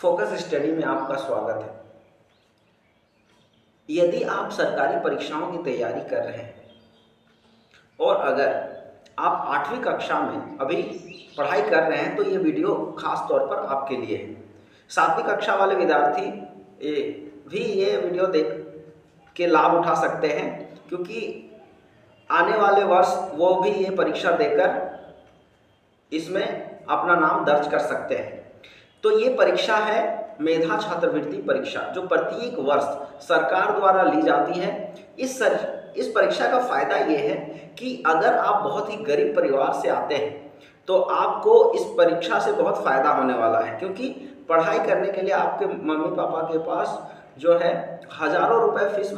Focus study में आपका स्वागत है। यदि आप सरकारी परीक्षाओं की तैयारी कर रहे हैं और अगर आप 8वीं कक्षा में अभी पढ़ाई कर रहे हैं तो ये वीडियो खास तौर पर आपके लिए है। 7वीं कक्षा वाले विद्यार्थी भी ये वीडियो देख के लाभ उठा सकते हैं, क्योंकि आने वाले वर्ष वो भी ये परीक्षा देकर इसमें अपना नाम दर्ज कर सकते हैं। तो ये परीक्षा है मेधा छात्रवृत्ति परीक्षा, जो प्रत्येक वर्ष सरकार द्वारा ली जाती है। इस परीक्षा का फायदा ये है कि अगर आप बहुत ही गरीब परिवार से आते हैं तो आपको इस परीक्षा से बहुत फायदा होने वाला है, क्योंकि पढ़ाई करने के लिए आपके मम्मी पापा के पास जो है हजारों रुपए फीस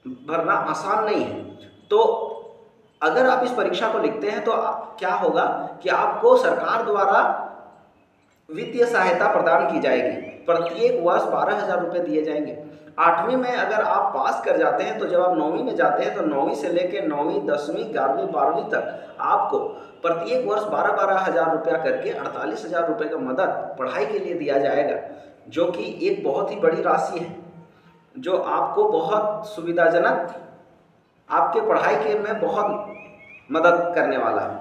भरना आसान नहीं है। तो अगर आप इस परीक्षा को लिखते हैं तो क्या होगा कि आपको सरकार द्वारा वित्तीय सहायता प्रदान की जाएगी। प्रत्येक वर्ष 12,000 रुपये दिए जाएंगे। 8वीं में अगर आप पास कर जाते हैं तो जब आप 9वीं में जाते हैं तो 9वीं से लेकर 9वीं 10वीं 11वीं 12वीं तक आपको प्रत्येक वर्ष 12,000 रुपया करके 48,000 रुपये का मदद पढ़ाई के लिए दिया जाएगा, जो कि एक बहुत ही बड़ी राशि है, जो आपको बहुत सुविधाजनक आपके पढ़ाई के में बहुत मदद करने वाला है।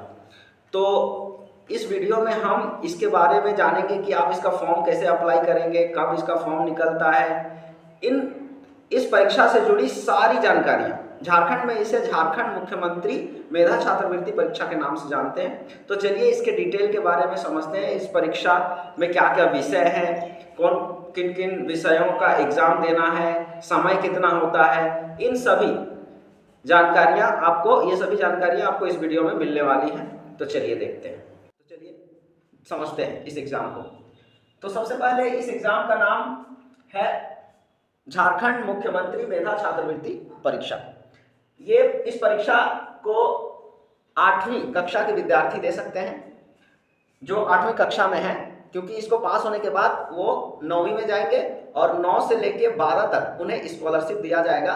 तो इस वीडियो में हम इसके बारे में जानेंगे कि आप इसका फॉर्म कैसे अप्लाई करेंगे, कब इसका फॉर्म निकलता है, इस परीक्षा से जुड़ी सारी जानकारियां। झारखंड में इसे झारखंड मुख्यमंत्री मेधा छात्रवृत्ति परीक्षा के नाम से जानते हैं। तो चलिए इसके डिटेल के बारे में समझते हैं। इस परीक्षा में क्या क्या विषय हैं, किन किन विषयों का एग्जाम देना है, समय कितना होता है, इन सभी जानकारियां आपको इस वीडियो में मिलने वाली हैं। तो चलिए देखते हैं, तो चलिए समझते हैं इस एग्जाम को। तो सबसे पहले इस एग्जाम का नाम है झारखंड मुख्यमंत्री मेधा छात्रवृत्ति परीक्षा। ये इस परीक्षा को 8वीं कक्षा के विद्यार्थी दे सकते हैं जो 8वीं कक्षा में हैं, क्योंकि इसको पास होने के बाद वो 9वीं में जाएंगे और 9 से लेकर 12 तक उन्हें स्कॉलरशिप दिया जाएगा।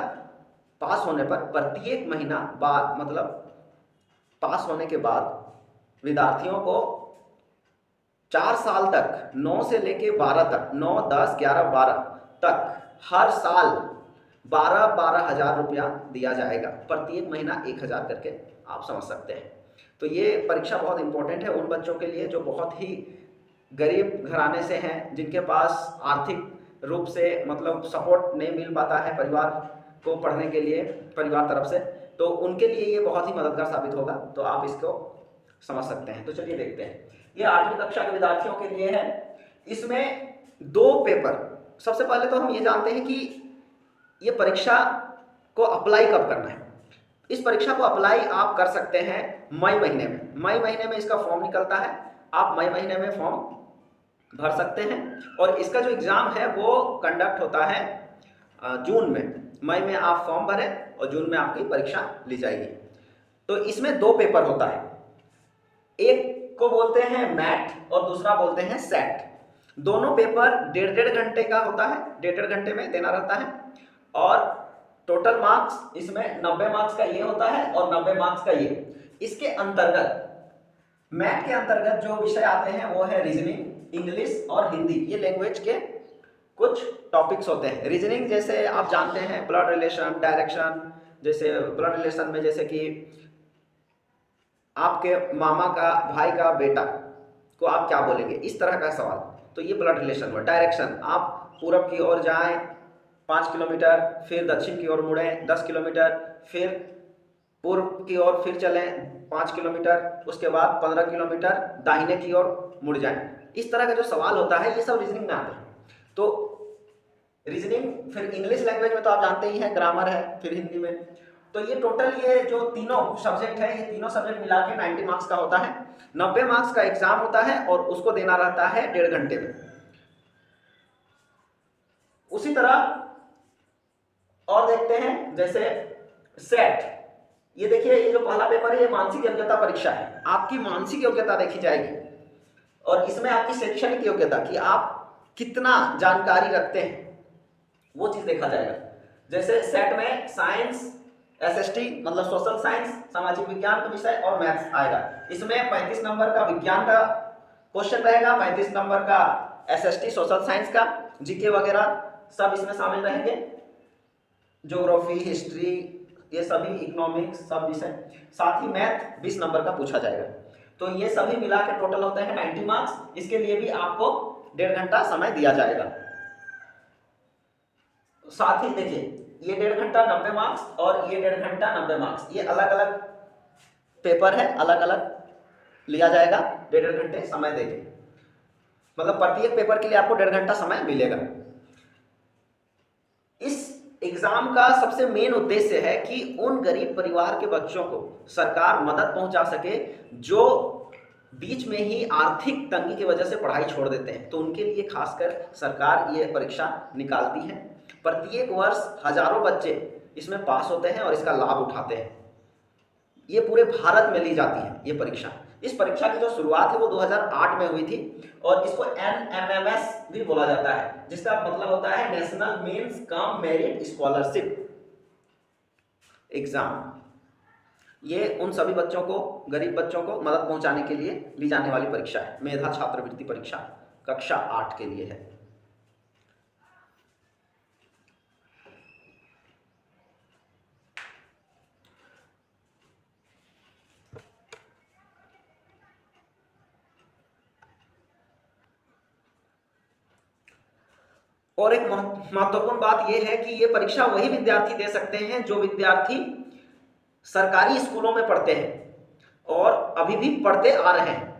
पास होने पर प्रत्येक महीना बाद, मतलब पास होने के बाद विद्यार्थियों को 4 साल तक 9 से लेकर 12 तक 9, 10, 11, 12 तक हर साल 12,000 रुपया दिया जाएगा। प्रत्येक महीना 1,000 करके आप समझ सकते हैं। तो ये परीक्षा बहुत इंपॉर्टेंट है उन बच्चों के लिए जो बहुत ही गरीब घराने से हैं, जिनके पास आर्थिक रूप से मतलब सपोर्ट नहीं मिल पाता है परिवार को पढ़ने के लिए परिवार तरफ से, तो उनके लिए ये बहुत ही मददगार साबित होगा। तो आप इसको समझ सकते हैं। तो चलिए देखते हैं। ये 8वीं कक्षा के विद्यार्थियों के लिए है। इसमें 2 पेपर। सबसे पहले तो हम ये जानते हैं कि ये परीक्षा को अप्लाई कब करना है। इस परीक्षा को अप्लाई आप कर सकते हैं मई महीने में। मई महीने में इसका फॉर्म निकलता है। आप मई महीने में फॉर्म भर सकते हैं और इसका जो एग्जाम है वो कंडक्ट होता है जून में। मई में आप फॉर्म भरें और जून में आपकी परीक्षा ली जाएगी। तो इसमें 2 पेपर होता है, एक को बोलते हैं मैट और दूसरा बोलते हैं सेट। दोनों पेपर 1.5 घंटे का होता है, 1.5 घंटे में देना रहता है। और टोटल मार्क्स इसमें 90 मार्क्स का ये होता है और 90 मार्क्स का ये। इसके अंतर्गत मैथ के अंतर्गत जो विषय आते हैं वो है रीजनिंग, इंग्लिश और हिंदी। ये लैंग्वेज के कुछ टॉपिक्स होते हैं। रीजनिंग जैसे आप जानते हैं ब्लड रिलेशन, डायरेक्शन, जैसे ब्लड रिलेशन में जैसे कि आपके मामा का भाई का बेटा को आप क्या बोलेंगे, इस तरह का सवाल। तो ये ब्लड रिलेशन हुआ। डायरेक्शन, आप पूरब की ओर जाएं 5 किलोमीटर, फिर दक्षिण की ओर मुड़ें 10 किलोमीटर, फिर पूर्व की ओर फिर चलें 5 किलोमीटर, उसके बाद 15 किलोमीटर दाहिने की ओर मुड़ जाएं। इस तरह का जो सवाल होता है ये सब रीजनिंग में आता है। तो रीजनिंग, फिर इंग्लिश लैंग्वेज में तो आप जानते ही हैं ग्रामर है, फिर हिंदी में। तो ये टोटल ये जो तीनों सब्जेक्ट है, ये तीनों सब्जेक्ट मिला के 90 मार्क्स का होता है। 90 मार्क्स का एग्जाम होता है और उसको देना रहता है 1.5 घंटे में। उसी तरह और देखते हैं जैसे सेट। ये देखिए, ये जो पहला पेपर है ये मानसिक योग्यता परीक्षा है। आपकी मानसिक योग्यता देखी जाएगी और इसमें आपकी शैक्षणिक योग्यता कि आप कितना जानकारी रखते हैं वो चीज देखा जाएगा। जैसे सेट में साइंस, एसएसटी मतलब सोशल साइंस, सामाजिक विज्ञान का विषय और मैथ्स आएगा। इसमें 35 नंबर का विज्ञान का क्वेश्चन रहेगा, 35 नंबर का SST सोशल साइंस का, जीके वगैरह सब इसमें शामिल रहेंगे, ज्योग्राफी, हिस्ट्री, ये सभी, इकोनॉमिक्स, सब विषय, साथ ही मैथ 20 नंबर का पूछा जाएगा। तो ये सभी मिला के टोटल होते हैं 90 मार्क्स। इसके लिए भी आपको 1.5 घंटा समय दिया जाएगा। साथ ही देखिए, ये 1.5 घंटा 90 मार्क्स और ये 1.5 घंटा 90 मार्क्स, ये अलग अलग पेपर है, अलग अलग लिया जाएगा 1.5 घंटे समय देके, मतलब प्रत्येक पेपर के लिए आपको 1.5 घंटा समय मिलेगा। इस एग्जाम का सबसे मेन उद्देश्य है कि उन गरीब परिवार के बच्चों को सरकार मदद पहुंचा सके जो बीच में ही आर्थिक तंगी की वजह से पढ़ाई छोड़ देते हैं, तो उनके लिए खासकर सरकार ये परीक्षा निकालती है। प्रत्येक वर्ष हजारों बच्चे इसमें पास होते हैं और इसका लाभ उठाते हैं। ये पूरे भारत में ली जाती है ये परीक्षा। इस परीक्षा की जो शुरुआत है वो 2008 में हुई थी और इसको NMMS भी बोला जाता है, जिसका मतलब होता है national means cum merit scholarship exam. ये उन सभी बच्चों को, गरीब बच्चों को मदद पहुंचाने के लिए ली जाने वाली परीक्षा है। मेधा छात्रवृत्ति परीक्षा कक्षा 8 के लिए है। और एक महत्वपूर्ण बात यह है कि ये परीक्षा वही विद्यार्थी दे सकते हैं जो विद्यार्थी सरकारी स्कूलों में पढ़ते हैं और अभी भी पढ़ते आ रहे हैं।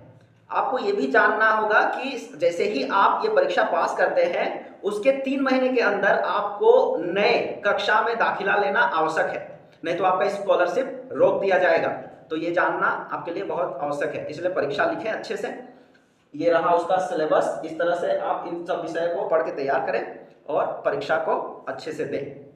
आपको ये भी जानना होगा कि जैसे ही आप ये परीक्षा पास करते हैं उसके 3 महीने के अंदर आपको नए कक्षा में दाखिला लेना आवश्यक है, नहीं तो आपका स्कॉलरशिप रोक दिया जाएगा। तो ये जानना आपके लिए बहुत आवश्यक है, इसलिए परीक्षा लिखें अच्छे से। ये रहा उसका सिलेबस, इस तरह से आप इन सब विषय को पढ़ के तैयार करें और परीक्षा को अच्छे से दें।